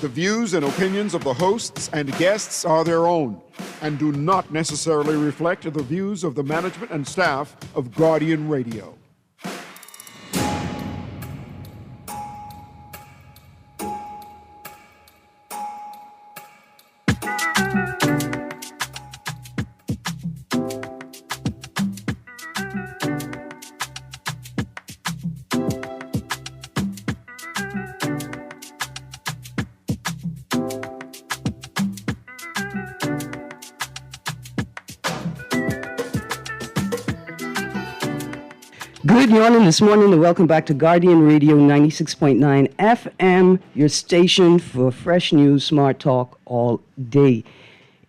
The views and opinions of the hosts and guests are their own and do not necessarily reflect the views of the management and staff of Guardian Radio. Good morning this morning and welcome back to Guardian Radio 96.9 FM, your station for fresh news, smart talk all day.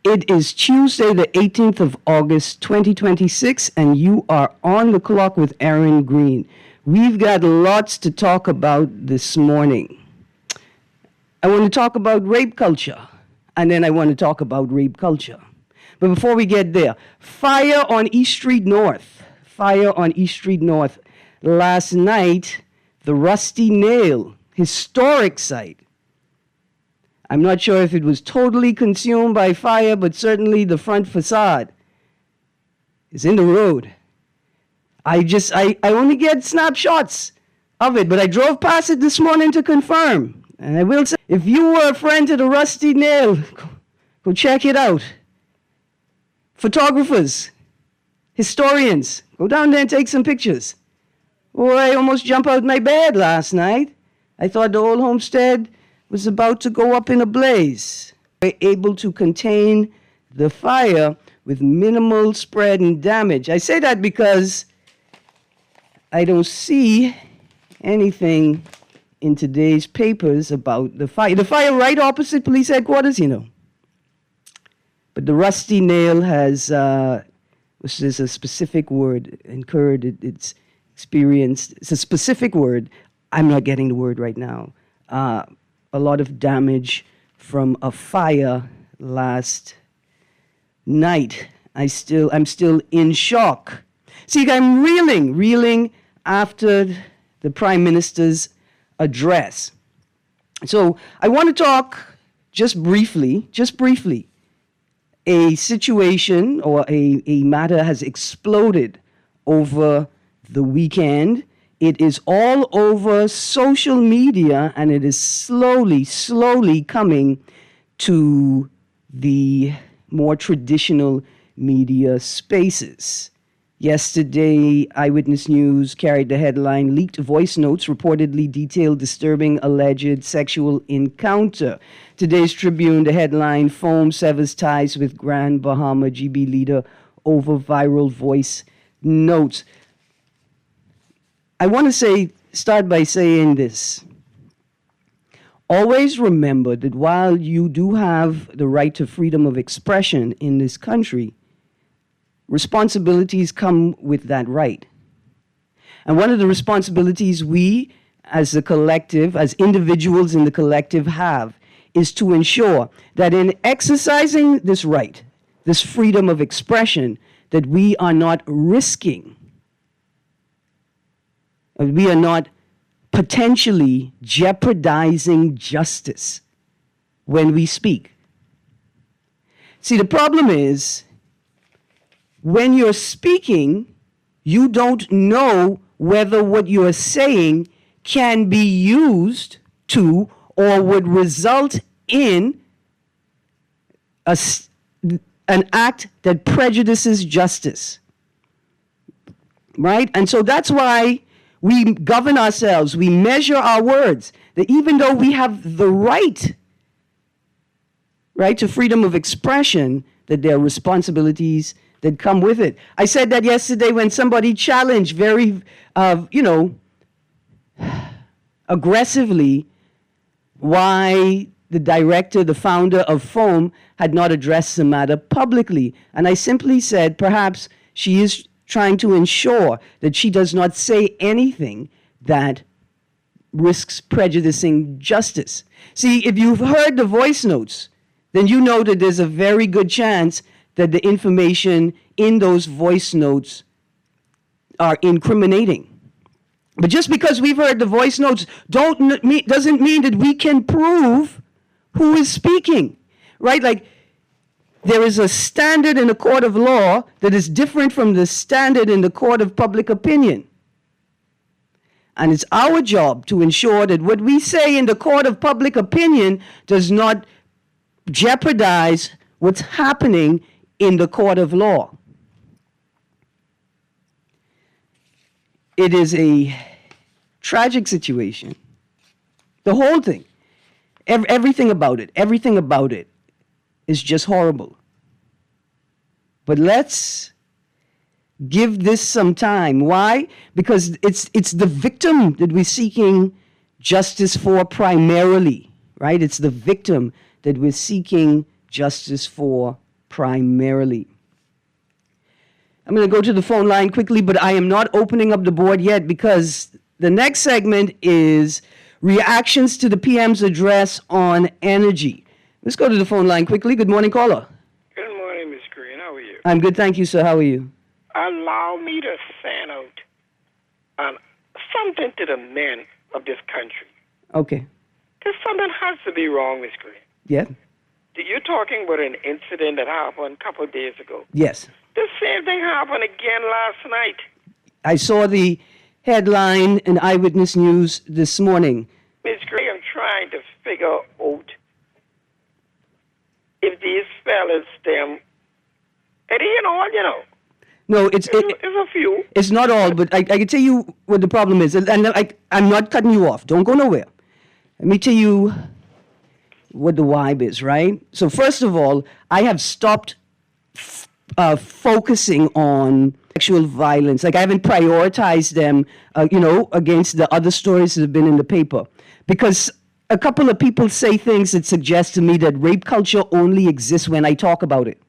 It is Tuesday, the 18th of August, 2026, and you are on the clock with Erin, Greene. We've got lots to talk about this morning. I want to talk about rape culture, and then I want to talk about rape culture. But before we get there, fire on East Street North. Fire on East Street North. Last night, the Rusty Nail, historic site. I'm not sure if it was totally consumed by fire, but certainly the front facade is in the road. I only get snapshots of it, but I drove past it this morning to confirm. And I will say, if you were a friend to the Rusty Nail, go check it out. Photographers, historians, go down there and take some pictures. Oh, I almost jumped out my bed last night. I thought the old homestead was about to go up in a blaze. We're able to contain the fire with minimal spread and damage. I say that because I don't see anything in today's papers about the fire. The fire right opposite police headquarters, you know. But the Rusty Nail has, which is a specific word, incurred its experience. It's a specific word. I'm not getting the word right now. A lot of damage from a fire last night. I'm still in shock. See, I'm reeling after the Prime Minister's address. So I want to talk just briefly, a situation or a matter has exploded over the weekend. It is all over social media, and it is slowly coming to the more traditional media spaces. Yesterday, Eyewitness News carried the headline, "Leaked voice notes reportedly detail disturbing alleged sexual encounter." Today's Tribune, the headline, "Foam severs ties with Grand Bahama GB leader over viral voice notes." I want to start by saying this. Always remember that while you do have the right to freedom of expression in this country, responsibilities come with that right. And one of the responsibilities we, as a collective, as individuals in the collective have, is to ensure that in exercising this right, this freedom of expression, that we are not risking, we are not potentially jeopardizing justice when we speak. See, the problem is, when you're speaking, you don't know whether what you're saying can be used to or would result in an act that prejudices justice. Right? And so that's why we govern ourselves, we measure our words, that even though we have the right to freedom of expression, that there are responsibilities that come with it. I said that yesterday when somebody challenged very, aggressively why the director, the founder of Foam, had not addressed the matter publicly. And I simply said, perhaps she is trying to ensure that she does not say anything that risks prejudicing justice. See, if you've heard the voice notes, then you know that there's a very good chance that the information in those voice notes are incriminating. But just because we've heard the voice notes doesn't mean that we can prove who is speaking, right? Like, there is a standard in the court of law that is different from the standard in the court of public opinion. And it's our job to ensure that what we say in the court of public opinion does not jeopardize what's happening in the court of law. It is a tragic situation. The whole thing, everything about it is just horrible. But let's give this some time. Why? Because it's the victim that we're seeking justice for primarily, right? It's the victim that we're seeking justice for primarily. I'm going to go to the phone line quickly, but I am not opening up the board yet because the next segment is reactions to the PM's address on energy. Let's go to the phone line quickly. Good morning, caller. Good morning, Miss Greene. How are you? I'm good, thank you, sir. How are you? Allow me to send out something to the men of this country. Okay. Because something has to be wrong, Miss Greene. Yeah? You're talking about an incident that happened a couple of days ago. Yes. The same thing happened again last night. I saw the headline in Eyewitness News this morning. Miss Greene, I'm trying to figure out if these fellas, them, it ain't all, No, it's a few. It's not all, but I can tell you what the problem is. And I'm not cutting you off. Don't go nowhere. Let me tell you what the vibe is, right? So first of all, I have stopped focusing on sexual violence. Like, I haven't prioritized them, against the other stories that have been in the paper. Because a couple of people say things that suggest to me that rape culture only exists when I talk about it,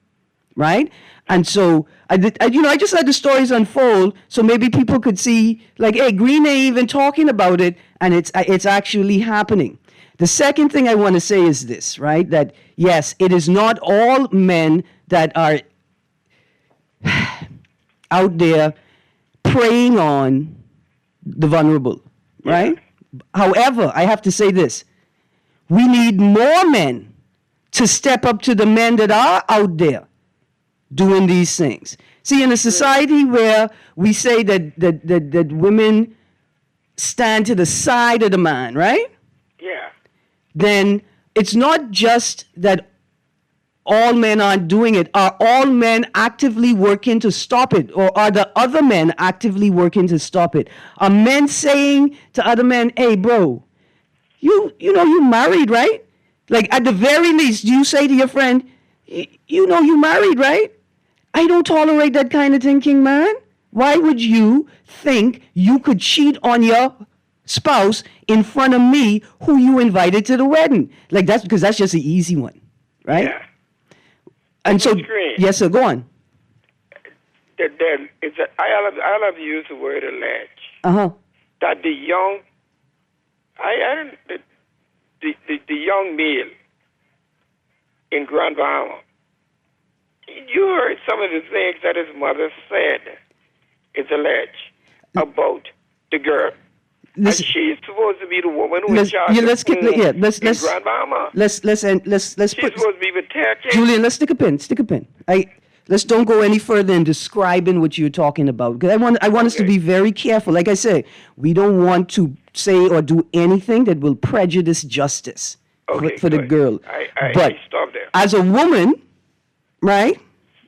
right? And so, I just let the stories unfold so maybe people could see, like, hey, Greene ain't even talking about it, and it's actually happening. The second thing I want to say is this, right? That, yes, it is not all men that are out there preying on the vulnerable, right? Yeah. However, I have to say this. We need more men to step up to the men that are out there doing these things. See, in a society where we say that women stand to the side of the man, right? Yeah. Then it's not just that all men aren't doing it. Are all men actively working to stop it? Or are the other men actively working to stop it? Are men saying to other men, hey, bro, you married, right? Like, at the very least, you say to your friend, you married, right? I don't tolerate that kind of thinking, man. Why would you think you could cheat on your spouse in front of me who you invited to the wedding? Like, that's because that's just an easy one, right? Yeah. And so, Greene, yes, sir, go on. I love to use the word allege. Uh-huh. That the young, the young male in Grand Bahama, you heard some of the things that his mother said. It's alleged about the girl. Listen, and she's supposed to be the woman who is charged. Let's Grand Bahama. Let's She's put supposed to be protected. Julian, let's stick a pin. Let's don't go any further in describing what you're talking about. Because I want us to be very careful. Like I say, we don't want to say or do anything that will prejudice justice for the girl. But stop there. As a woman, right?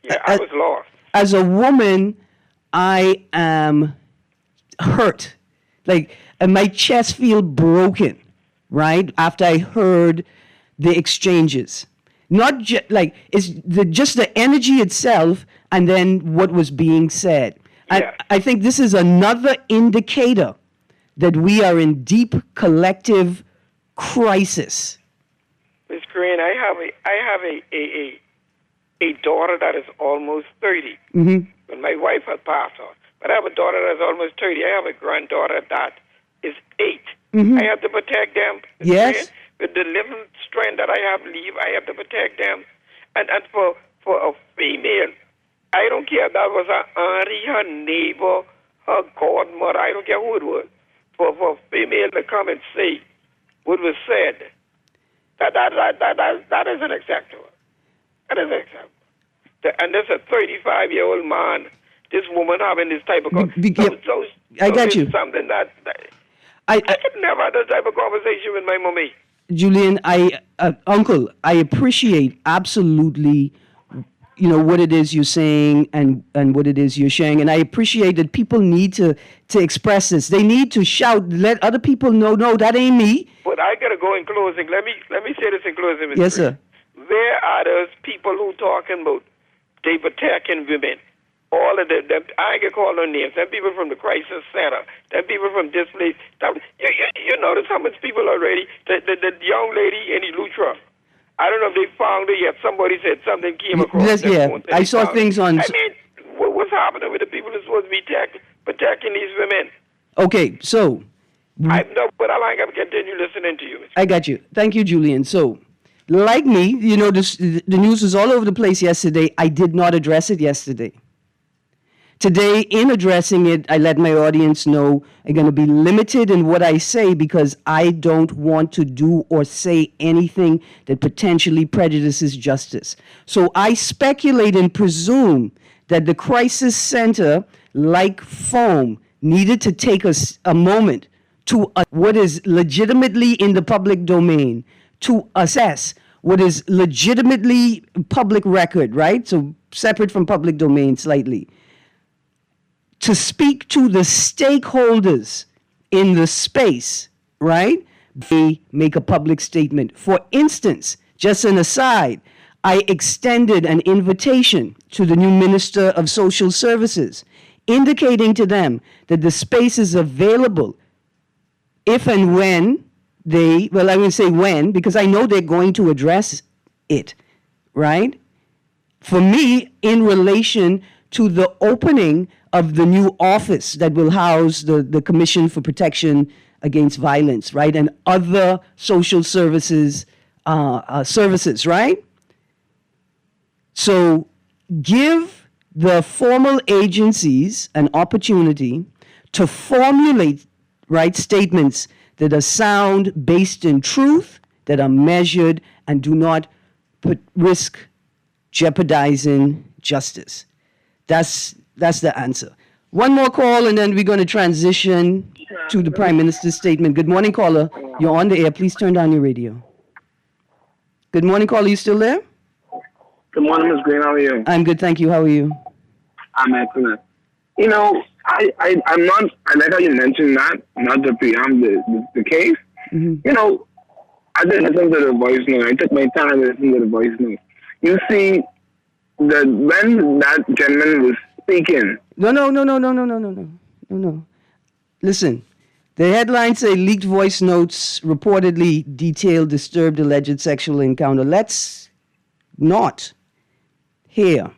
Yeah, I was lost. As a woman, I am hurt. Like, my chest feel broken, right? After I heard the exchanges. Not it's just the energy itself and then what was being said. Yeah. I think this is another indicator that we are in deep collective crisis. Ms. Greene, I have a daughter that is almost 30. Mm-hmm. When my wife had passed on. But I have a daughter that's almost 30. I have a granddaughter that is 8. Mm-hmm. I have to protect them. Yes. With the little strength that I have I have to protect them. And for a female, I don't care if that was her auntie, her neighbor, her godmother, I don't care who it was. For a female to come and say what was said, That isn't acceptable. That isn't acceptable. And there's a 35-year-old man, this woman having this type of I got you. Something that I could never have this type of conversation with my mommy. Julian, Uncle, I appreciate absolutely, what it is you're saying and what it is you're sharing, and I appreciate that people need to express this. They need to shout, let other people know, no, that ain't me. But I gotta go in closing. Let me say this in closing, Mr. Yes, sir. Where are those people who talking about they protecting women? All of them, I can call no names. Them people from the crisis center. Them people from this place. You notice how much people already. The young lady in Elutra. I don't know if they found her yet. Somebody said something came across. I saw things on. I mean, what's happening with the people who's supposed to be protecting these women? Okay, so. But I like to continue listening to you. I got you. Thank you, Julian. So, like me, the news was all over the place yesterday. I did not address it yesterday. Today, in addressing it, I let my audience know I'm going to be limited in what I say because I don't want to do or say anything that potentially prejudices justice. So I speculate and presume that the crisis center, like foam, needed to take a moment to what is legitimately in the public domain, to assess what is legitimately public record, right? So separate from public domain slightly. To speak to the stakeholders in the space, right? They make a public statement. For instance, just an aside, I extended an invitation to the new Minister of Social Services, indicating to them that the space is available if and when I wouldn't say when, because I know they're going to address it, right? For me, in relation to the opening of the new office that will house the Commission for Protection Against Violence, right? And other social services, right? So give the formal agencies an opportunity to formulate, right, statements that are sound, based in truth, that are measured, and do not risk jeopardizing justice. That's the answer. One more call, and then we're going to transition to the Prime Minister's statement. Good morning, caller. You're on the air. Please turn down your radio. Good morning, caller. You still there? Good morning, Ms. Greene. How are you? I'm good, thank you. How are you? I'm excellent. I'm not. I like how you mentioned not to preempt the case. Mm-hmm. I didn't listen to the voice note. I took my time to listen to the voice note. You see, when that gentleman was speaking. No. Listen, the headlines say leaked voice notes reportedly detail disturbed alleged sexual encounter. Let's not here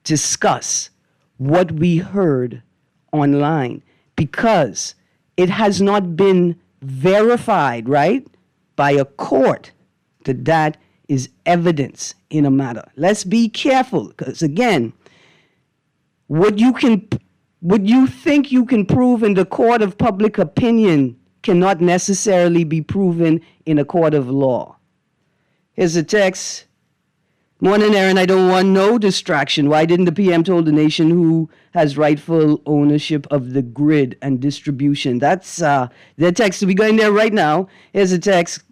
discuss what we heard online because it has not been verified, right, by a court that is evidence in a matter. Let's be careful because, again, what you think you can prove in the court of public opinion cannot necessarily be proven in a court of law. Here's a text. Morning, Erin. I don't want no distraction. Why didn't the PM told the nation who has rightful ownership of the grid and distribution? That's their text. We're going there right now. Here's a text.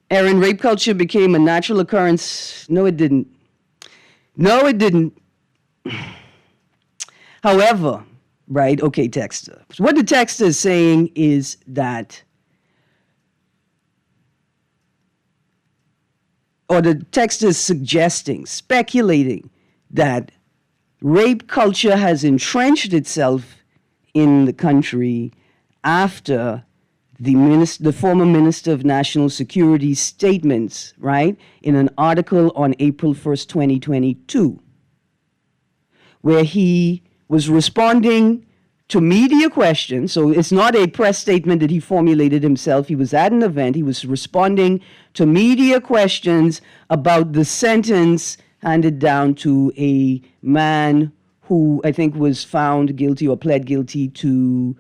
Erin, rape culture became a natural occurrence. No, it didn't. However, right, okay, texter. What the texter is saying is that, or the texter is suggesting, speculating that rape culture has entrenched itself in the country after the former Minister of National Security's statements, right, in an article on April 1st, 2022, where he was responding to media questions. So it's not a press statement that he formulated himself. He was at an event. He was responding to media questions about the sentence handed down to a man who I think was found guilty or pled guilty to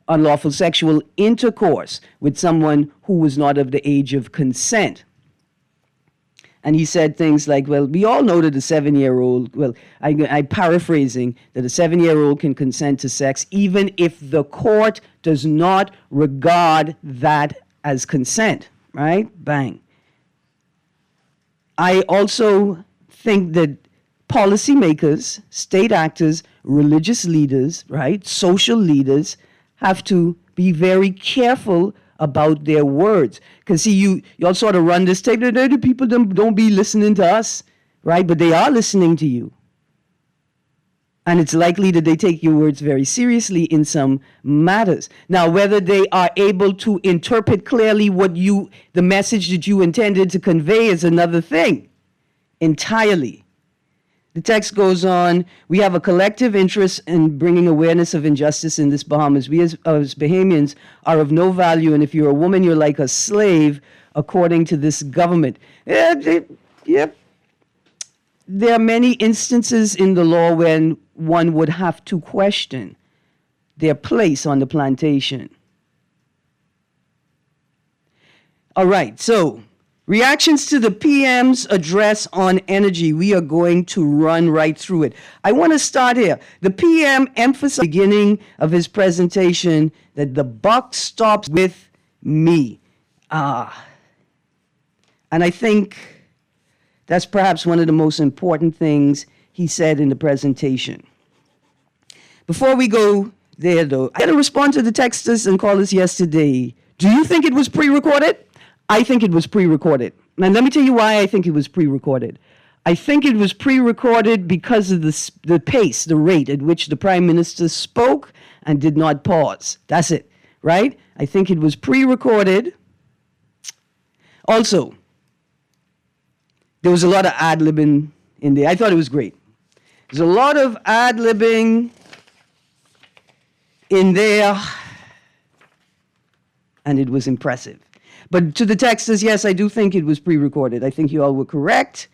unlawful sexual intercourse with someone who was not of the age of consent. And he said things like, well, we all know that a 7-year-old, well, I'm paraphrasing, that a 7-year-old can consent to sex even if the court does not regard that as consent, right? Bang. I also think that policymakers, state actors, religious leaders, right, social leaders have to be very careful about their words. Because see, you all sort of run this tape, the people don't be listening to us, right? But they are listening to you. And it's likely that they take your words very seriously in some matters. Now, whether they are able to interpret clearly the message that you intended to convey is another thing entirely. The text goes on, we have a collective interest in bringing awareness of injustice in this Bahamas. We as Bahamians are of no value, and if you're a woman, you're like a slave, according to this government. Yep. There are many instances in the law when one would have to question their place on the plantation. All right, so reactions to the PM's address on energy. We are going to run right through it. I want to start here. The PM emphasized at the beginning of his presentation that the buck stops with me. And I think that's perhaps one of the most important things he said in the presentation. Before we go there, though, I got to respond to the texters and callers yesterday. Do you think it was pre-recorded? I think it was pre-recorded. And let me tell you why I think it was pre-recorded. I think it was pre-recorded because of the pace, the rate at which the Prime Minister spoke and did not pause. That's it, right? I think it was pre-recorded. Also, there was a lot of ad-libbing in there. I thought it was great. There's a lot of ad-libbing in there, and it was impressive. But to the texters, yes, I do think it was pre-recorded. I think you all were correct,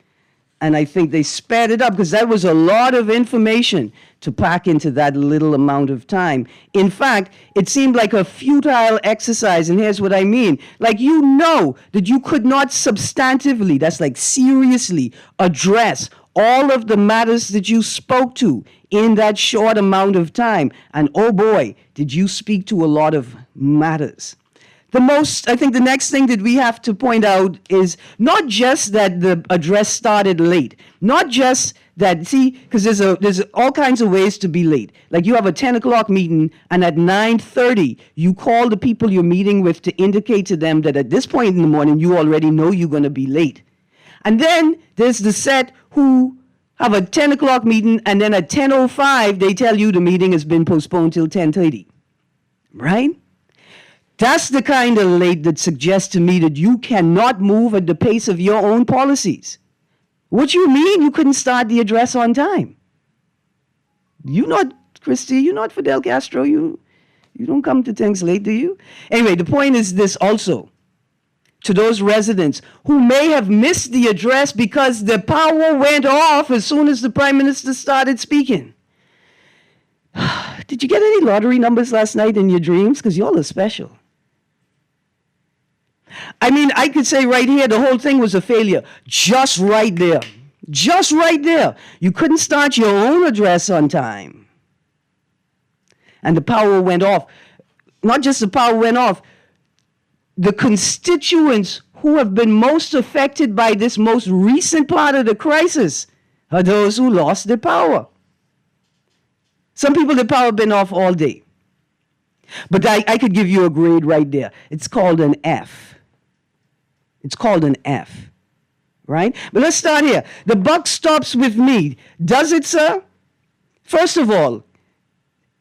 and I think they sped it up because that was a lot of information to pack into that little amount of time. In fact, it seemed like a futile exercise, and here's what I mean. Like, you know that you could not substantively, that's like seriously, address all of the matters that you spoke to in that short amount of time. And oh boy, did you speak to a lot of matters. I think the next thing that we have to point out is not just that the address started late, not just that, see, because there's all kinds of ways to be late. Like you have a 10 o'clock meeting, and at 9:30, you call the people you're meeting with to indicate to them that at this point in the morning, you already know you're going to be late. And then there's the set who have a 10 o'clock meeting, and then at 10:05, they tell you the meeting has been postponed till 10:30, right? That's the kind of late that suggests to me that you cannot move at the pace of your own policies. What you mean you couldn't start the address on time? You not, Christy, you not Fidel Castro. You don't come to things late, do you? Anyway, the point is this also. To those residents who may have missed the address because the power went off as soon as the Prime Minister started speaking. Did you get any lottery numbers last night in your dreams? Because y'all are special. I mean, I could say right here, the whole thing was a failure. Just right there. Just right there. You couldn't start your own address on time. And the power went off. Not just the power went off. The constituents who have been most affected by this most recent part of the crisis are those who lost their power. Some people, the power been off all day. But I could give you a grade right there. It's called an F. It's called an F, right? But let's start here. The buck stops with me. Does it, sir? First of all,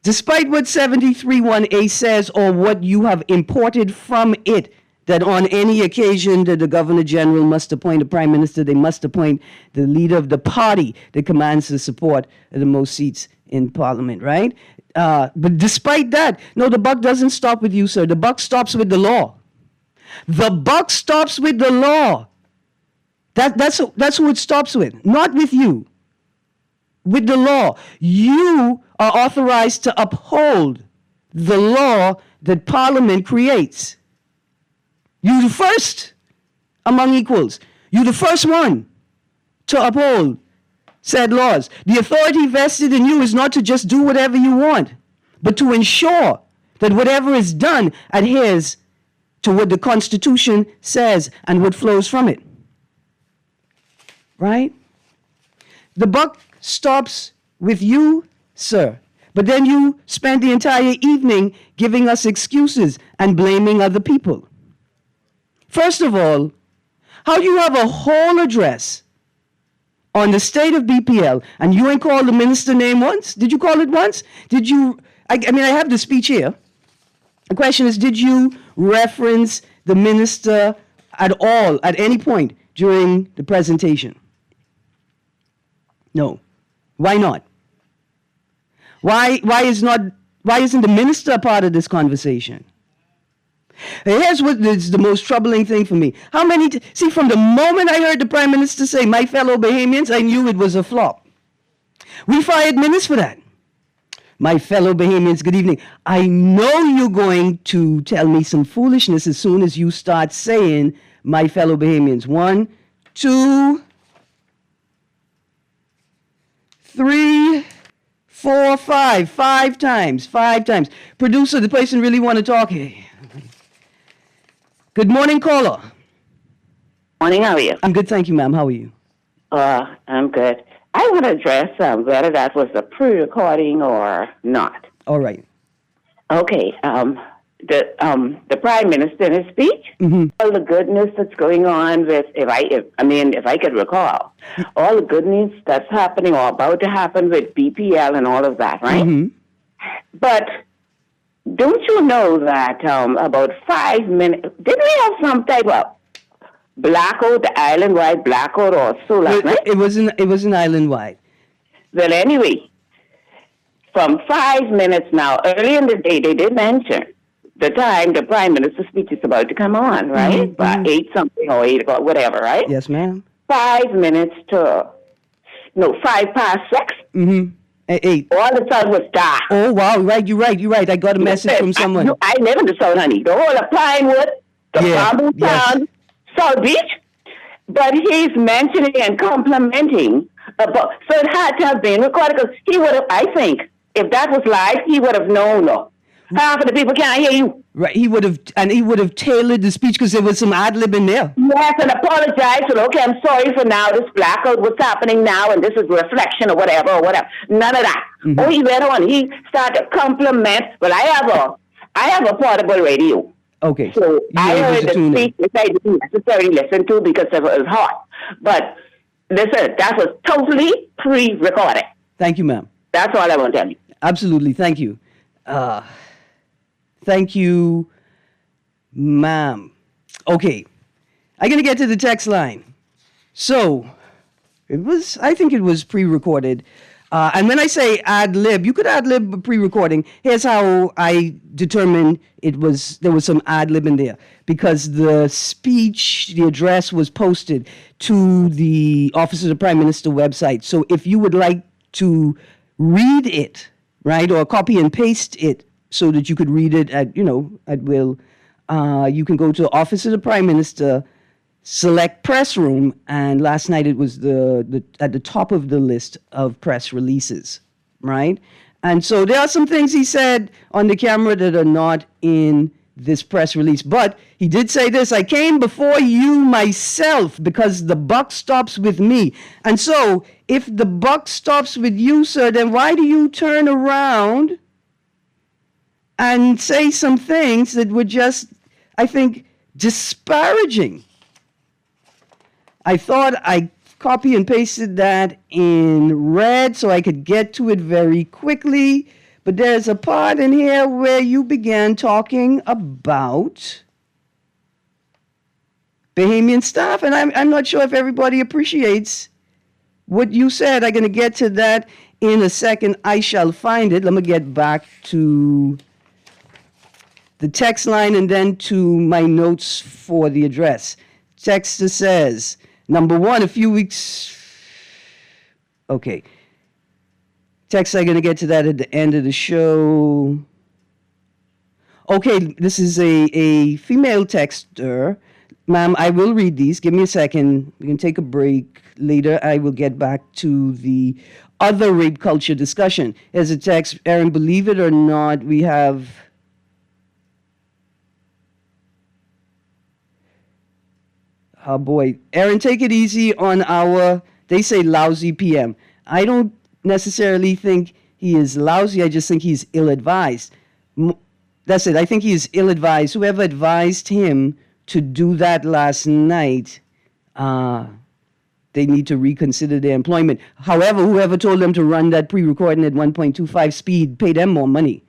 despite what 731A says or what you have imported from it, that on any occasion that the Governor General must appoint a Prime Minister, they must appoint the leader of the party that commands the support of the most seats in Parliament, right? But despite that, no, the buck doesn't stop with you, sir. The buck stops with the law. The buck stops with the law. That's who it stops with, not with you. With the law. You are authorized to uphold the law that Parliament creates. You the first among equals. You the first one to uphold said laws. The authority vested in you is not to just do whatever you want, but to ensure that whatever is done adheres to what the Constitution says and what flows from it. Right? The buck stops with you, sir. But then you spend the entire evening giving us excuses and blaming other people. First of all, how do you have a whole address on the state of BPL and you ain't called the minister name once? Did you call it once? Did you, I have the speech here. The question is, did you reference the minister at all, at any point during the presentation? No. Why not? Why isn't the minister a part of this conversation? Here's what is the most troubling thing for me. See, from the moment I heard the Prime Minister say, my fellow Bahamians, I knew it was a flop. We fired Minis for that. My fellow Bahamians, good evening. I know you're going to tell me some foolishness as soon as you start saying, my fellow Bahamians. 1, 2, 3, 4, 5. 5 times. 5 times. Producer, the person really want to talk here. Good morning, caller. Morning, how are you? I'm good, thank you, ma'am. How are you? I'm good. I want to address whether that was a pre-recording or not. All right. Okay. The Prime Minister in his speech, all the goodness that's going on with, if I could recall, all the goodness that's happening or about to happen with BPL and all of that, right? Mm-hmm. But don't you know that about 5 minutes, didn't we have some type of blackout, island-wide blackout or so last night? It wasn't island-wide. Well, anyway, from 5 minutes now, early in the day, they did mention the time the Prime Minister's speech is about to come on, right? By 8 something or 8 o'clock, whatever, right? Yes, ma'am. 5 minutes to, 5 past 6. Mm-hmm. At 8. All the sun was dark. Oh, wow, you're right. I got a message from someone. I live in the South, honey. The whole of Pinewood, the Bamboo Town, South Beach. But he's mentioning and complimenting about, so it had to have been recorded because he would have, I think, if that was live, he would have known. Half of the people can't hear you. Right, he would have tailored the speech because there was some ad-lib in there. Yes, and apologize. So, okay, I'm sorry for now. This blackout, what's happening now, and this is reflection or whatever. None of that. Mm-hmm. Oh, he went on. He started to compliment. Well, I have a portable radio. Okay. So I heard the speech, which I didn't necessarily listen to because it was hot. But listen, that was totally pre-recorded. Thank you, ma'am. That's all I want to tell you. Absolutely. Thank you. Thank you, ma'am. Okay. I'm going to get to the text line. So, I think it was pre-recorded. And when I say ad-lib, you could ad-lib pre-recording. Here's how I determined there was some ad-lib in there. Because the speech, the address was posted to the Office of the Prime Minister website. So if you would like to read it, right, or copy and paste it so that you could read it at will, you can go to the Office of the Prime Minister, select press room, and last night it was at the top of the list of press releases, right? And so there are some things he said on the camera that are not in this press release. But he did say this: I came before you myself because the buck stops with me. And so if the buck stops with you, sir, then why do you turn around and say some things that were just, I think, disparaging? I thought I copy and pasted that in red so I could get to it very quickly. But there's a part in here where you began talking about Bahamian staff, and I'm not sure if everybody appreciates what you said. I'm going to get to that in a second. I shall find it. Let me get back to the text line and then to my notes for the address. Texter says, number one, a few weeks... Okay. Text, I'm going to get to that at the end of the show. Okay, this is a female texter. Ma'am, I will read these. Give me a second. We can take a break. Later, I will get back to the other rape culture discussion. As a text, Erin, believe it or not, we have... Oh boy. Erin, take it easy on our, they say, lousy PM. I don't necessarily think he is lousy. I just think he's ill-advised. That's it. I think he is ill-advised. Whoever advised him to do that last night, they need to reconsider their employment. However, whoever told them to run that pre-recording at 1.25 speed, pay them more money.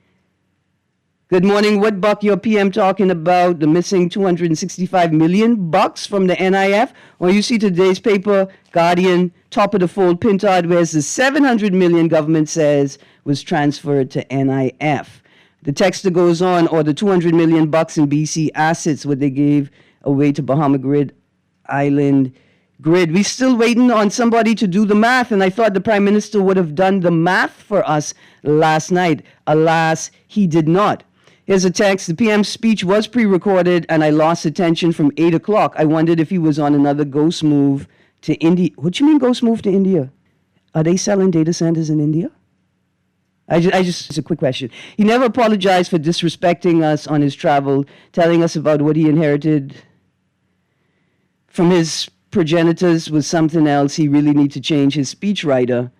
Good morning. What buck your PM talking about? The missing $265 million from the NIF? Or you see today's paper, Guardian, top of the fold, Pintard, where's the $700 million government says was transferred to NIF. The texter goes on, or the $200 million in BC assets, what they gave away to Bahama Grid Island Grid. We're still waiting on somebody to do the math, and I thought the Prime Minister would have done the math for us last night. Alas, he did not. Here's a text. The PM's speech was pre-recorded, and I lost attention from 8 o'clock. I wondered if he was on another ghost move to India. What do you mean ghost move to India? Are they selling data centers in India? It's a quick question. He never apologized for disrespecting us on his travel, telling us about what he inherited from his progenitors was something else. He really need to change his speechwriter.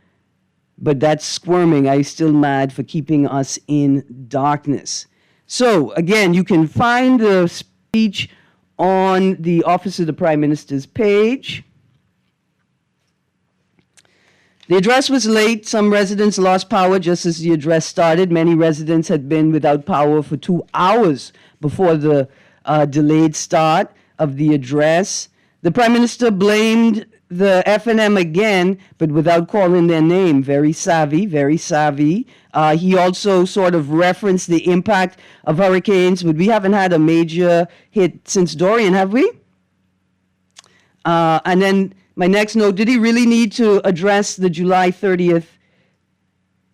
But that's squirming. I'm still mad for keeping us in darkness. So, again, you can find the speech on the Office of the Prime Minister's page. The address was late. Some residents lost power just as the address started. Many residents had been without power for 2 hours before the delayed start of the address. The Prime Minister blamed the FNM again, but without calling their name. Very savvy, very savvy. He also sort of referenced the impact of hurricanes, but we haven't had a major hit since Dorian, have we? And then my next note, did he really need to address the July 30th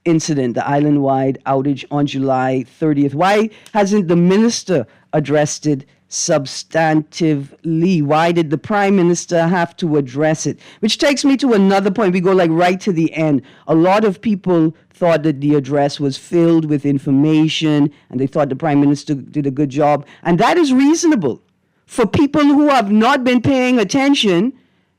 incident, the island-wide outage on July 30th? Why hasn't the minister addressed it substantively? Why did the Prime Minister have to address it? Which takes me to another point. We go like right to the end. A lot of people thought that the address was filled with information and they thought the Prime Minister did a good job. And that is reasonable for people who have not been paying attention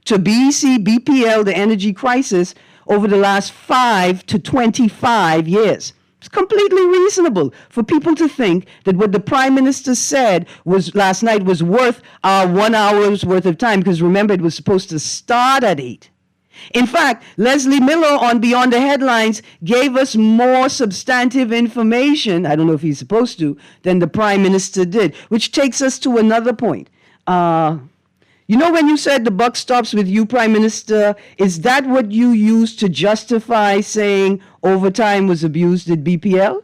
to BEC, BPL, the energy crisis over the last 5 to 25 years. It's completely reasonable for people to think that what the Prime Minister said was last night was worth our 1 hour's worth of time, because remember, it was supposed to start at 8. In fact, Leslie Miller on Beyond the Headlines gave us more substantive information, I don't know if he's supposed to, than the Prime Minister did, which takes us to another point. You know when you said the buck stops with you, Prime Minister, is that what you used to justify saying overtime was abused at BPL?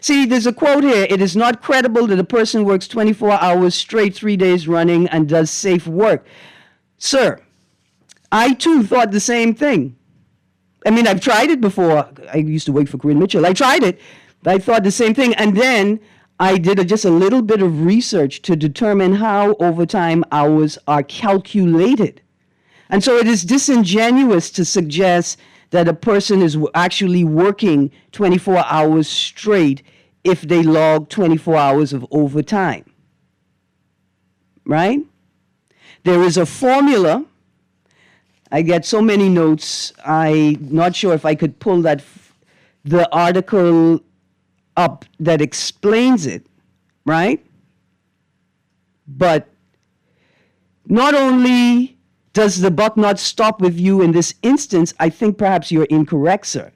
See, there's a quote here. It is not credible that a person works 24 hours straight, 3 days running, and does safe work. Sir, I too thought the same thing. I mean, I've tried it before. I used to work for Greene Mitchell. I tried it. I thought the same thing. And then I did just a little bit of research to determine how overtime hours are calculated. And so it is disingenuous to suggest that a person is actually working 24 hours straight if they log 24 hours of overtime. Right? There is a formula. I get so many notes, I'm not sure if I could pull the article up that explains it, right? But not only does the buck not stop with you in this instance, I think perhaps you're incorrect, sir.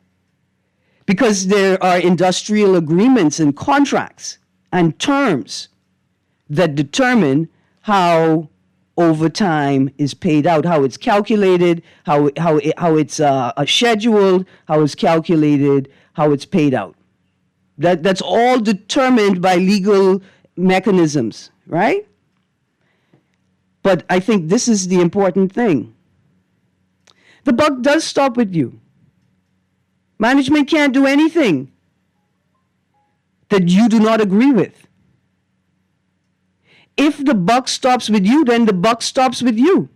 Because there are industrial agreements and contracts and terms that determine how overtime is paid out, how it's calculated, how it's scheduled, how it's calculated, how it's paid out. That's all determined by legal mechanisms, right? But I think this is the important thing. The buck does stop with you. Management can't do anything that you do not agree with. If the buck stops with you, then the buck stops with you.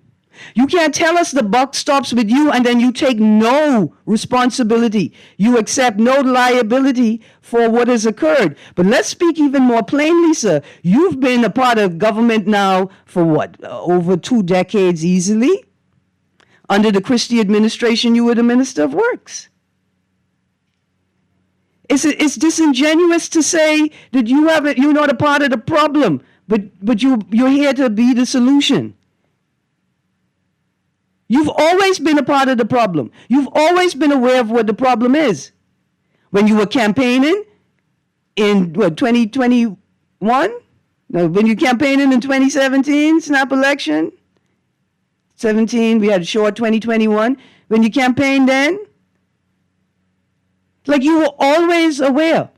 You can't tell us the buck stops with you and then you take no responsibility. You accept no liability for what has occurred. But let's speak even more plainly, sir. You've been a part of government now for what? Over 2 decades easily? Under the Christie administration, you were the Minister of Works. It's disingenuous to say that you're not a part of the problem, but you're here to be the solution. You've always been a part of the problem. You've always been aware of what the problem is. When you were campaigning in 2021? No, when you campaigning in 2017, snap election. 17, we had a short 2021. When you campaigned then, like you were always aware.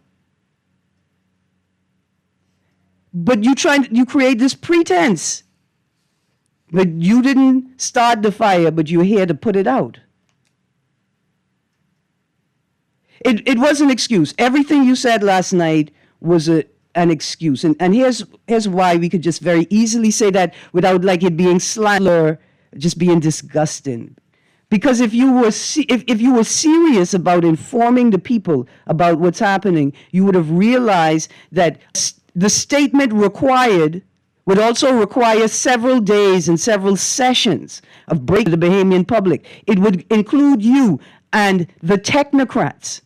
But you create this pretense. But you didn't start the fire, but you're here to put it out. It was an excuse. Everything you said last night was an excuse. And here's why we could just very easily say that without like it being slander, just being disgusting. Because if you were serious about informing the people about what's happening, you would have realized that the statement required would also require several days and several sessions of breaking the Bahamian public. It would include you and the technocrats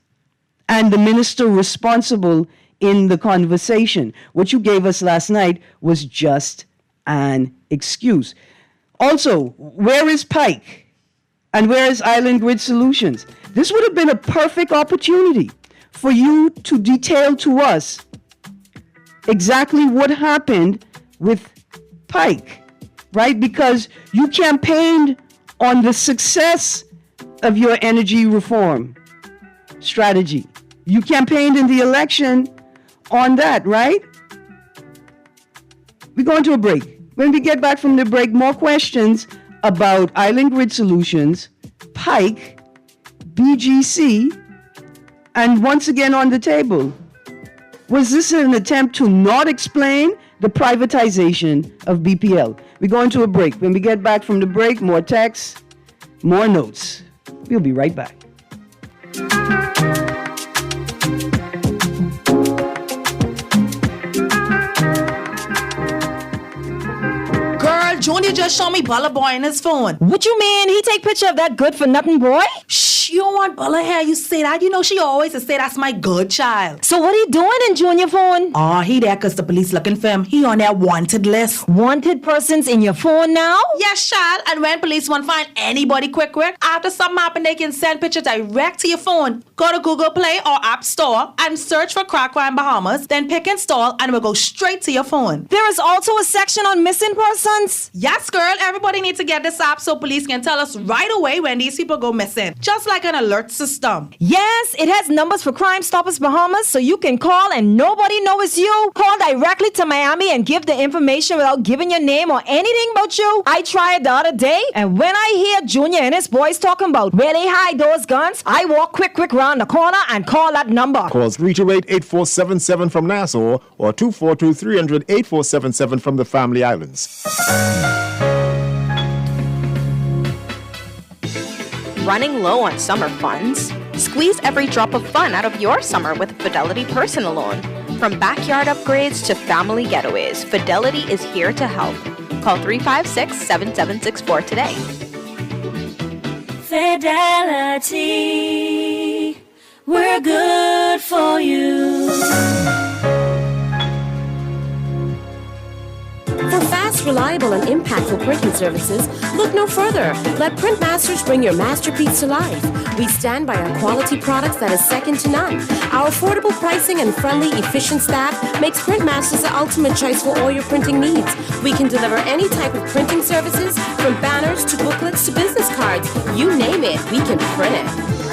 and the minister responsible in the conversation. What you gave us last night was just an excuse. Also, where is Pike? And where is Island Grid Solutions? This would have been a perfect opportunity for you to detail to us exactly what happened with Pike, right? Because you campaigned on the success of your energy reform strategy. You campaigned in the election on that, right? We're going to a break. When we get back from the break, more questions about Island Grid Solutions, Pike, BGC, and once again on the table, was this an attempt to not explain the privatization of BPL? We're going to a break. When we get back from the break, more texts, more notes. We'll be right back. Girl, Junior just showed me Bella Boy in his phone. What you mean? He take picture of that good-for-nothing boy? Shh, you don't want Bella here. You say that. You know she always say that's my good child. So what he doing in Junior phone? Oh, he there because the police looking for him. He on their wanted list. Wanted persons in your phone now? Yes, child. And when police want to find anybody quick, after something happen, they can send picture direct to your phone. Go to Google Play or App Store and search for Crack Crime Bahamas, then pick install and it will go straight to your phone. There is also a section on missing persons? Yes, girl. Everybody needs to get this app so police can tell us right away when these people go missing. Just like an alert system. Yes, it has numbers for Crime Stoppers Bahamas, so you can call and nobody knows it's you. Call directly to Miami and give the information without giving your name or anything about you. I tried the other day, and when I hear Junior and his boys talking about where they hide those guns, I walk quick round the corner and call that number. Call 328-8477 from Nassau or 242-300-8477 from the Family Islands. Running low on summer funds? Squeeze every drop of fun out of your summer with a Fidelity personal loan. From backyard upgrades to family getaways, Fidelity is here to help. Call 356-7764 today. Fidelity, we're good for you. For fast, reliable, and impactful printing services, look no further. Let Printmasters bring your masterpiece to life. We stand by our quality products that is second to none. Our affordable pricing and friendly, efficient staff makes Printmasters the ultimate choice for all your printing needs. We can deliver any type of printing services, from banners to booklets to business cards. You name it, we can print it.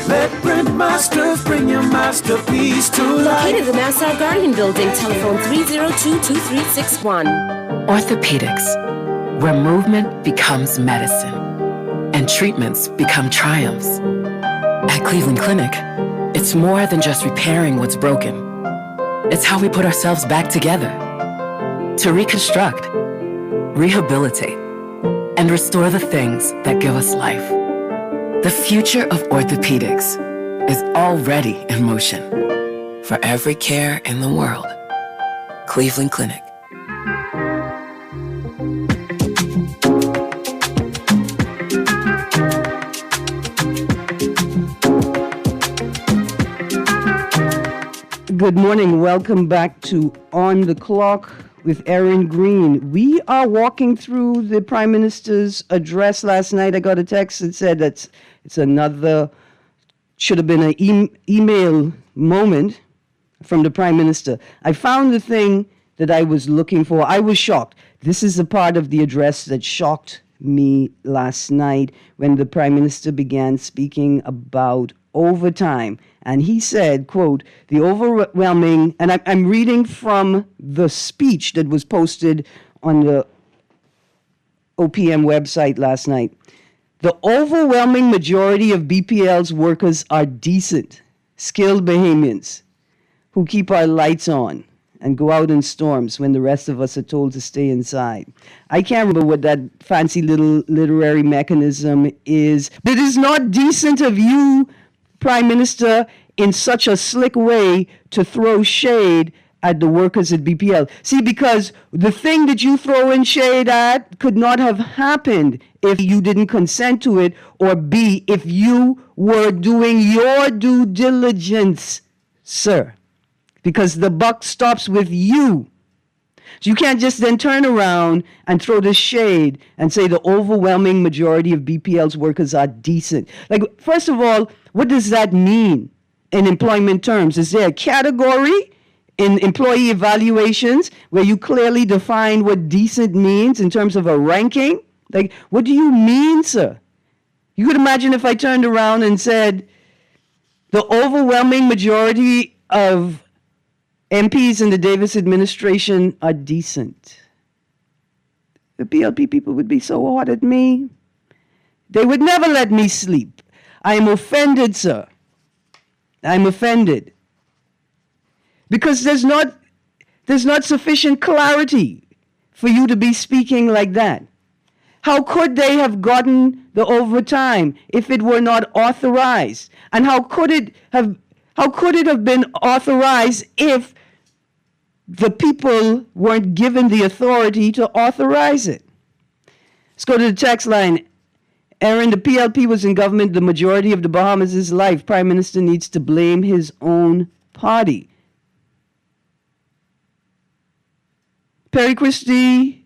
Let Printmasters bring your masterpiece to life. Located in the Nassau Guardian Building, telephone 302-2361. Orthopedics, where movement becomes medicine and treatments become triumphs. At Cleveland Clinic, it's more than just repairing what's broken. It's how we put ourselves back together to reconstruct, rehabilitate, and restore the things that give us life. The future of orthopedics is already in motion. For every care in the world, Cleveland Clinic. Good morning. Welcome back to On the Clock with Erin Greene. We are walking through the Prime Minister's address last night. I got a text that said that it's another, should have been an email moment from the Prime Minister. I found the thing that I was looking for. I was shocked. This is the part of the address that shocked me last night when the Prime Minister began speaking about overtime. And he said, quote, the overwhelming, and I'm reading from the speech that was posted on the OPM website last night. The overwhelming majority of BPL's workers are decent, skilled Bahamians who keep our lights on and go out in storms when the rest of us are told to stay inside. I can't remember what that fancy little literary mechanism is. It is not decent of you, Prime Minister, in such a slick way to throw shade at the workers at BPL. See, because the thing that you throw in shade at could not have happened if you didn't consent to it, or B, if you were doing your due diligence, sir. Because the buck stops with you. So you can't just then turn around and throw the shade and say the overwhelming majority of BPL's workers are decent. Like, first of all, what does that mean in employment terms? Is there a category in employee evaluations where you clearly define what decent means in terms of a ranking? Like, what do you mean, sir? You could imagine if I turned around and said the overwhelming majority of MPs in the Davis administration are decent. The PLP people would be so hot at me. They would never let me sleep. I am offended, sir. I'm offended. Because there's not sufficient clarity for you to be speaking like that. How could they have gotten the overtime if it were not authorized? And how could it have been authorized if the people weren't given the authority to authorize it? Let's go to the text line. Erin, the PLP was in government the majority of the Bahamas' life. Prime Minister needs to blame his own party. Perry Christie,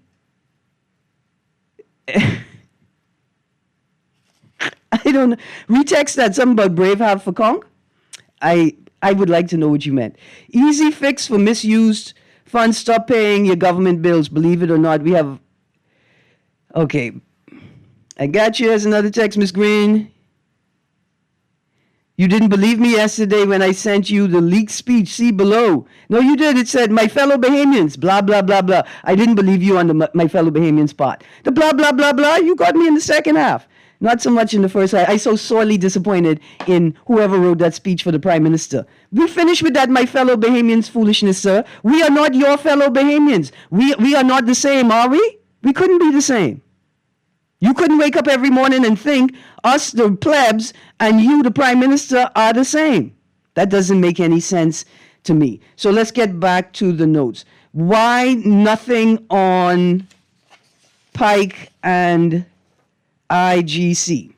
I don't know. Retext that, something about Braveheart for Kong. I would like to know what you meant. Easy fix for misused funds. Stop paying your government bills. Believe it or not, we have... Okay. I got you. As another text, Miss Greene. You didn't believe me yesterday when I sent you the leaked speech. See below. No, you did. It said, my fellow Bahamians, blah, blah, blah, blah. I didn't believe you on the my fellow Bahamians part. The blah, blah, blah, blah, you got me in the second half. Not so much in the first half. I so sorely disappointed in whoever wrote that speech for the Prime Minister. We finished with that, my fellow Bahamians foolishness, sir. We are not your fellow Bahamians. We are not the same, are we? We couldn't be the same. You couldn't wake up every morning and think us, the plebs, and you, the Prime Minister, are the same. That doesn't make any sense to me. So let's get back to the notes. Why nothing on Pike and IGC?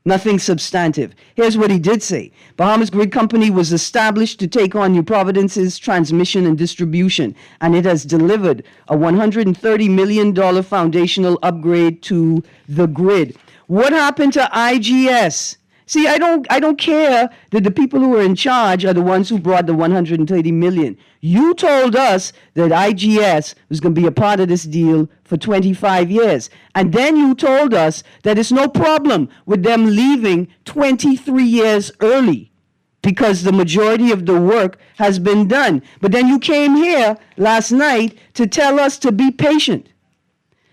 Nothing substantive. Here's what he did say. Bahamas Grid Company was established to take on New Providence's transmission and distribution, and it has delivered a $130 million foundational upgrade to the grid. What happened to IGS? See, I don't care that the people who are in charge are the ones who brought the $130 million. You told us that IGS was going to be a part of this deal for 25 years. And then you told us that it's no problem with them leaving 23 years early because the majority of the work has been done. But then you came here last night to tell us to be patient,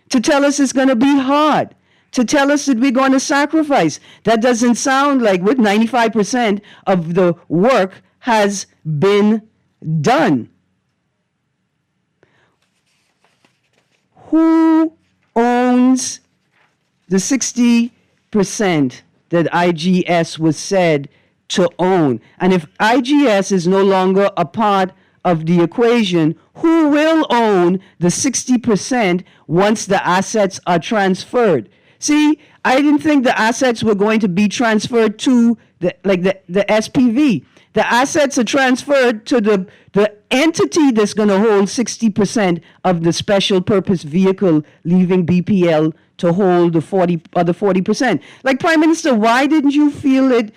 to tell us it's going to be hard, to tell us that we're going to sacrifice. That doesn't sound like what 95% of the work has been done. Who owns the 60% that IGS was said to own? And if IGS is no longer a part of the equation, who will own the 60% once the assets are transferred? See, I didn't think the assets were going to be transferred to the SPV. The assets are transferred to the entity that's going to hold 60% of the special purpose vehicle, leaving BPL to hold the other 40%. Like, Prime Minister, why didn't you feel it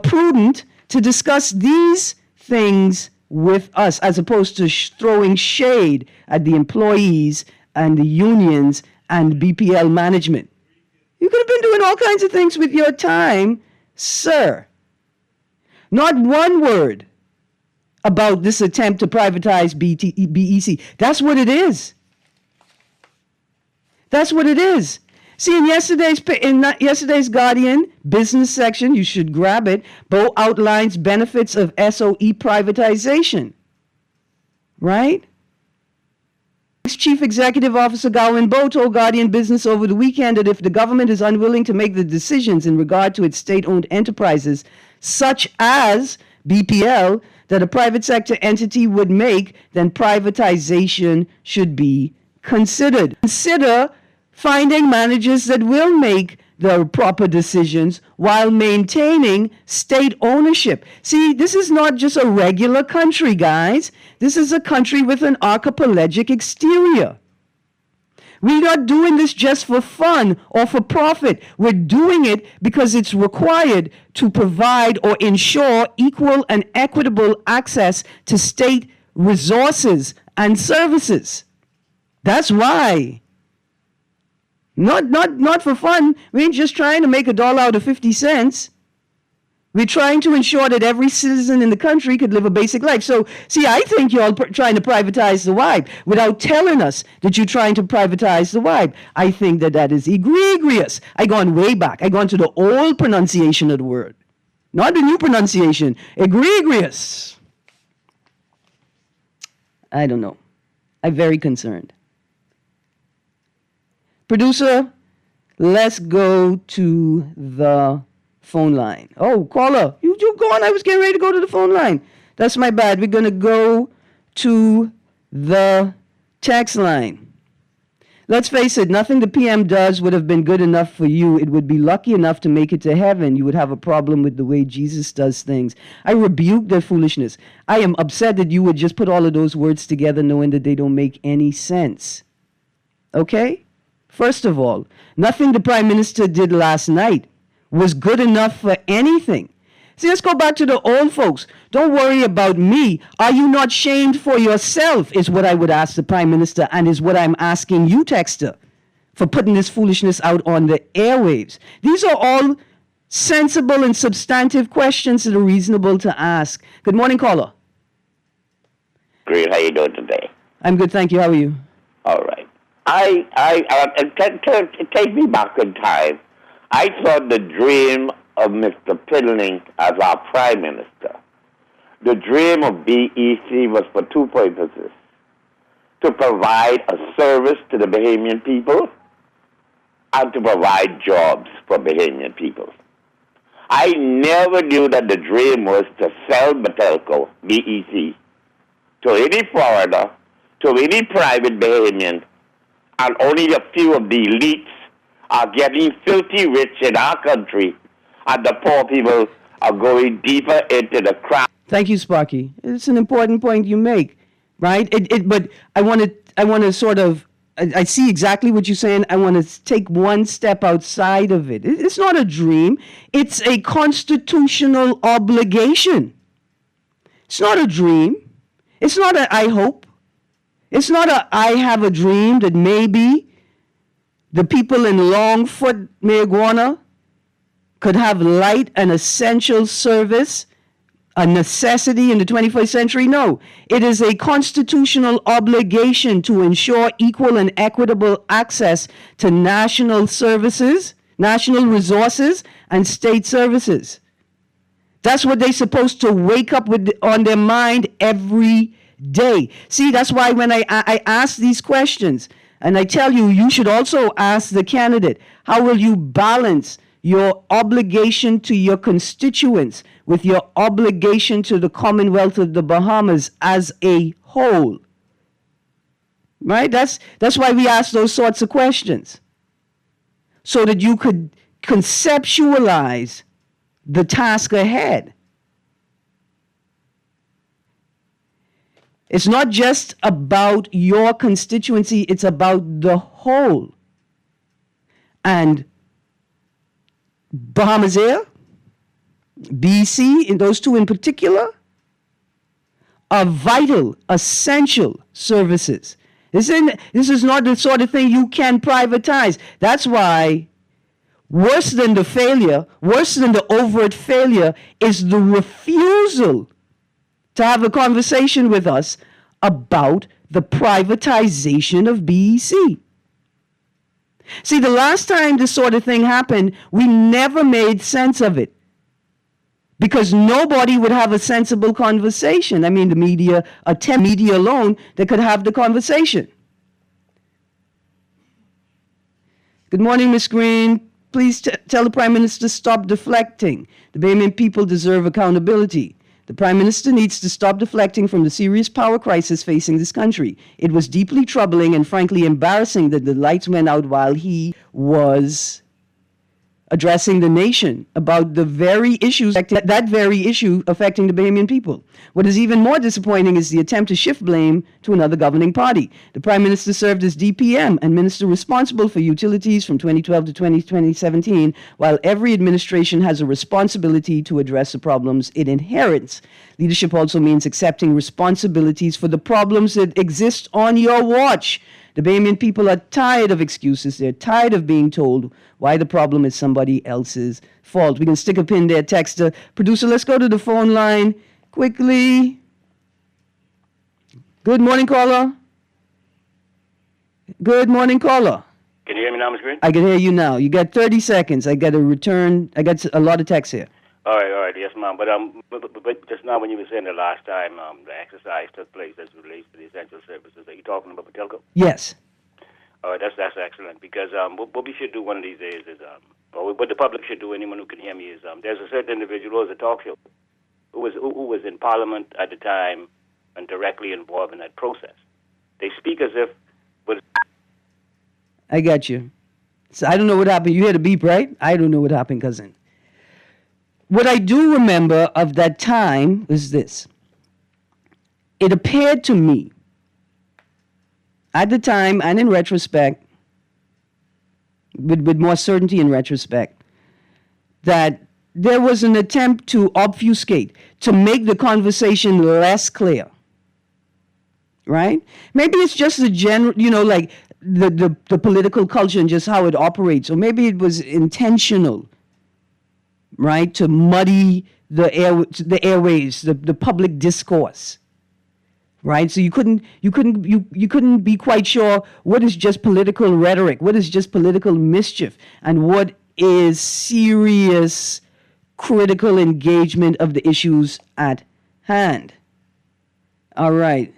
prudent to discuss these things with us as opposed to throwing shade at the employees and the unions and BPL management? You could have been doing all kinds of things with your time, sir. Not one word about this attempt to privatize BEC. That's what it is. That's what it is. See, in yesterday's Guardian business section, you should grab it, Bo outlines benefits of SOE privatization. Right? Chief Executive Officer Gawain Bo told Guardian Business over the weekend that if the government is unwilling to make the decisions in regard to its state-owned enterprises, such as BPL, that a private sector entity would make, then privatization should be considered. Consider finding managers that will make the proper decisions while maintaining state ownership. See, this is not just a regular country, guys. This is a country with an archipelagic exterior. We're not doing this just for fun or for profit. We're doing it because it's required to provide or ensure equal and equitable access to state resources and services. That's why. Not for fun. We ain't just trying to make $1 out of 50 cents. We're trying to ensure that every citizen in the country could live a basic life. So, see, I think you're all trying to privatize the WIBE without telling us that you're trying to privatize the WIBE. I think that is egregious. I gone way back. I gone to the old pronunciation of the word, not the new pronunciation. Egregious. I don't know. I'm very concerned. Producer, let's go to the phone line. Oh, caller, you go on. I was getting ready to go to the phone line. That's my bad. We're going to go to the text line. Let's face it, nothing the PM does would have been good enough for you. It would be lucky enough to make it to heaven. You would have a problem with the way Jesus does things. I rebuke their foolishness. I am upset that you would just put all of those words together knowing that they don't make any sense. Okay? First of all, nothing the Prime Minister did last night was good enough for anything. See, let's go back to the old folks. Don't worry about me. Are you not shamed for yourself, is what I would ask the Prime Minister, and is what I'm asking you, Texter, for putting this foolishness out on the airwaves. These are all sensible and substantive questions that are reasonable to ask. Good morning, caller. Greene, how you doing today? I'm good, thank you. How are you? All right. Take me back in time. I thought the dream of Mr. Piddling as our Prime Minister, the dream of BEC was for two purposes: to provide a service to the Bahamian people and to provide jobs for Bahamian people. I never knew that the dream was to sell Batelco, BEC, to any foreigner, to any private Bahamian, and only a few of the elites are getting filthy rich in our country, and the poor people are going deeper into the crowd. Thank you, Sparky. It's an important point you make, right? But I want to sort of, I see exactly what you're saying. I want to take one step outside of it. It's not a dream. It's a constitutional obligation. It's not a dream. It's not a I hope. It's not a I have a dream that maybe the people in Longfoot, Marijuana, could have light and essential service, a necessity in the 21st century. No, it is a constitutional obligation to ensure equal and equitable access to national services, national resources, and state services. That's what they're supposed to wake up with on their mind every day. See, that's why when I ask these questions, and I tell you, you should also ask the candidate, how will you balance your obligation to your constituents with your obligation to the Commonwealth of the Bahamas as a whole? Right? That's why we ask those sorts of questions. So that you could conceptualize the task ahead. It's not just about your constituency, it's about the whole. And Bahamas Air, BC, in those two in particular, are vital, essential services. This is not the sort of thing you can privatize. That's why worse than the failure, worse than the overt failure, is the refusal to have a conversation with us about the privatization of BEC. See, the last time this sort of thing happened, we never made sense of it because nobody would have a sensible conversation. I mean, the media alone that could have the conversation. Good morning, Ms. Greene. Please tell the Prime Minister to stop deflecting. The Bahamian people deserve accountability. The Prime Minister needs to stop deflecting from the serious power crisis facing this country. It was deeply troubling and frankly embarrassing that the lights went out while he was addressing the nation about the very issues, that very issue affecting the Bahamian people. What is even more disappointing is the attempt to shift blame to another governing party. The Prime Minister served as DPM and Minister responsible for utilities from 2012 to 2017, while every administration has a responsibility to address the problems it inherits. Leadership also means accepting responsibilities for the problems that exist on your watch. The Bahamian people are tired of excuses. They're tired of being told why the problem is somebody else's fault. We can stick a pin there, texter. Producer, let's go to the phone line quickly. Good morning, caller. Good morning, caller. Can you hear me now, Ms. Greene? I can hear you now. You got 30 seconds. I got a lot of text here. All right, yes, ma'am. But just now when you were saying the last time the exercise took place as it relates to the essential services, are you talking about Patelco? Yes. All right, that's excellent because what we should do one of these days is, or what the public should do, anyone who can hear me, is there's a certain individual who has a talk show who was in Parliament at the time and directly involved in that process. They speak as if... I got you. So I don't know what happened. You hear the beep, right? I don't know what happened, cousin. What I do remember of that time was this. It appeared to me, at the time and in retrospect, with more certainty in retrospect, that there was an attempt to obfuscate, to make the conversation less clear. Right? Maybe it's just the general, like the political culture and just how it operates, or maybe it was intentional. Right, to muddy the airwaves, the public discourse. Right, so you couldn't be quite sure what is just political rhetoric, what is just political mischief, and what is serious, critical engagement of the issues at hand. All right.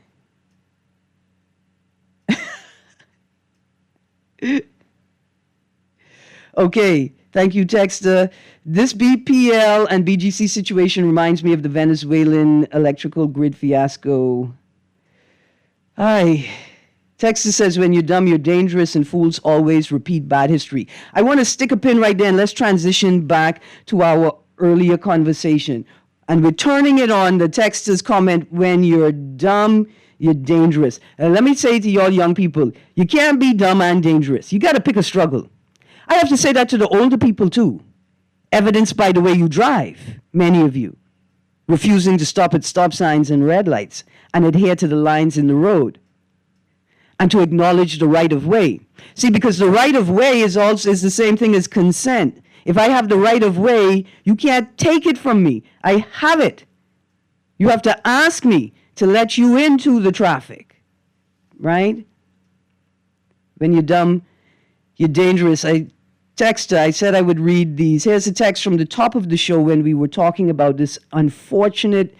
Okay. Thank you, texter. This BPL and BGC situation reminds me of the Venezuelan electrical grid fiasco. Texter says, when you're dumb, you're dangerous, and fools always repeat bad history. I want to stick a pin right there, and let's transition back to our earlier conversation. And we're turning it on the texter's comment, when you're dumb, you're dangerous. Let me say to y'all young people, you can't be dumb and dangerous. You got to pick a struggle. I have to say that to the older people, too. Evidenced by the way you drive, many of you. Refusing to stop at stop signs and red lights and adhere to the lines in the road. And to acknowledge the right of way. See, because the right of way is the same thing as consent. If I have the right of way, you can't take it from me. I have it. You have to ask me to let you into the traffic. Right? When you're dumb, you're dangerous. texter, I said I would read these. Here's a text from the top of the show when we were talking about this unfortunate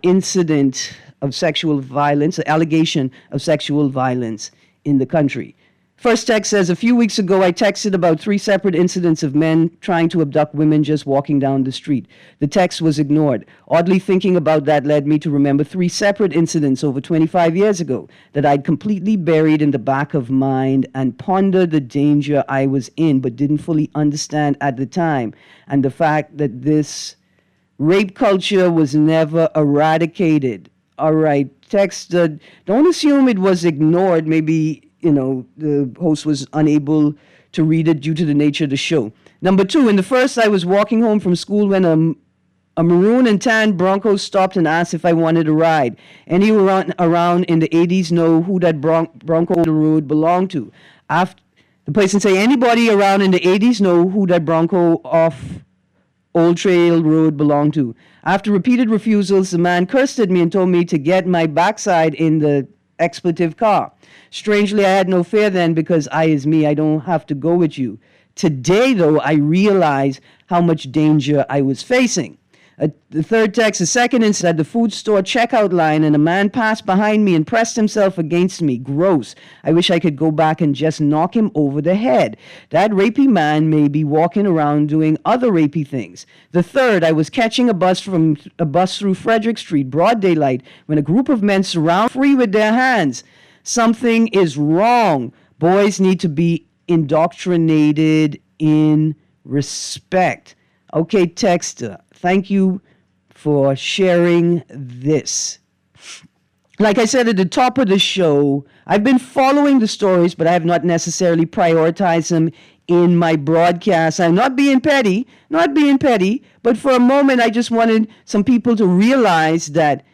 incident of sexual violence, allegation of sexual violence in the country. First text says, a few weeks ago, I texted about 3 separate incidents of men trying to abduct women just walking down the street. The text was ignored. Oddly, thinking about that led me to remember 3 separate incidents over 25 years ago that I'd completely buried in the back of mind and pondered the danger I was in, but didn't fully understand at the time. And the fact that this rape culture was never eradicated. All right, text, don't assume it was ignored. Maybe, the host was unable to read it due to the nature of the show. Number 2, in the first, I was walking home from school when a maroon and tan Bronco stopped and asked if I wanted a ride. Anyone around in the 80s know who that Bronco the road belonged to. After the person say, anybody around in the 80s know who that Bronco off Old Trail Road belonged to. After repeated refusals, the man cursed at me and told me to get my backside in the expletive car. Strangely, I had no fear then because I is me. I don't have to go with you. Today, though, I realize how much danger I was facing. The third text, the second incident, at the food store checkout line, and a man passed behind me and pressed himself against me. Gross. I wish I could go back and just knock him over the head. That rapey man may be walking around doing other rapey things. The third, I was catching a bus through Frederick Street, broad daylight, when a group of men surround free with their hands. Something is wrong. Boys need to be indoctrinated in respect. Okay, texter, thank you for sharing this. Like I said at the top of the show, I've been following the stories, but I have not necessarily prioritized them in my broadcast. I'm not being petty, but for a moment I just wanted some people to realize that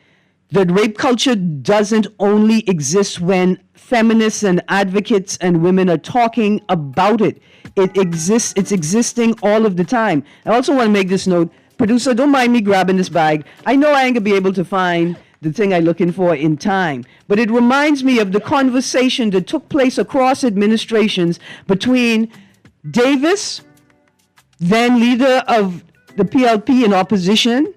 rape culture doesn't only exist when feminists and advocates and women are talking about it. It exists, it's existing all of the time. I also want to make this note. Producer, don't mind me grabbing this bag. I know I ain't gonna be able to find the thing I'm looking for in time, but it reminds me of the conversation that took place across administrations between Davis, then leader of the PLP in opposition,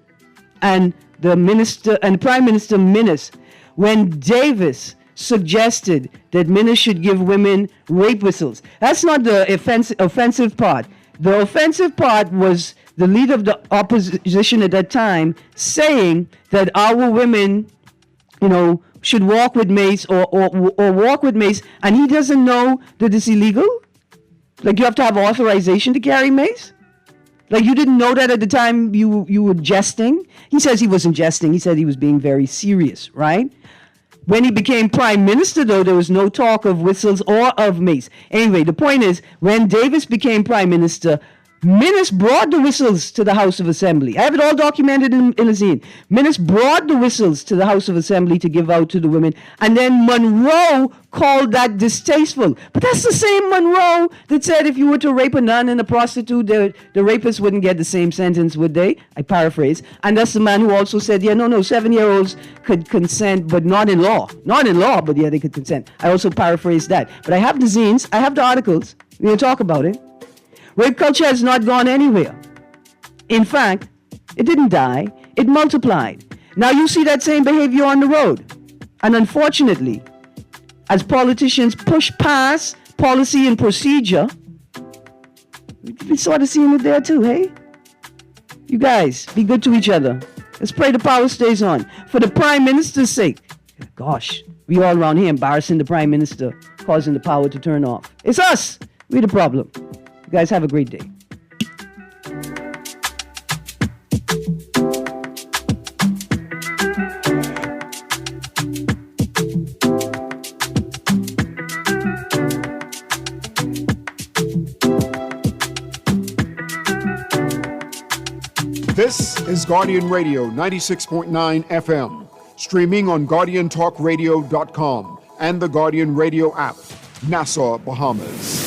and the minister and Prime Minister Minnis, when Davis suggested that Minnis should give women rape whistles. That's not the offensive part. The offensive part was the leader of the opposition at that time saying that our women, should walk with mace or walk with mace, and he doesn't know that it's illegal. Like, you have to have authorization to carry mace. Like, you didn't know that at the time you were jesting? He says he wasn't jesting. He said he was being very serious, right? When he became prime minister, though, there was no talk of whistles or of mace. Anyway, the point is, when Davis became prime minister, Minnis brought the whistles to the House of Assembly. I have it all documented in a zine. Minnis brought the whistles to the House of Assembly to give out to the women. And then Monroe called that distasteful. But that's the same Monroe that said if you were to rape a nun and a prostitute, the rapist wouldn't get the same sentence, would they? I paraphrase. And that's the man who also said, 7-year-olds could consent, but not in law. Not in law, but they could consent. I also paraphrased that. But I have the zines. I have the articles. We're going to talk about it. Rape culture has not gone anywhere. In fact, it didn't die, it multiplied. Now you see that same behavior on the road. And unfortunately, as politicians push past policy and procedure, we sort of seeing it there too, hey? You guys, be good to each other. Let's pray the power stays on. For the Prime Minister's sake. Gosh, we all around here embarrassing the Prime Minister, causing the power to turn off. It's us. We're the problem. You guys have a great day. This is Guardian Radio 96.9 FM, streaming on GuardianTalkRadio.com and the Guardian Radio app, Nassau, Bahamas.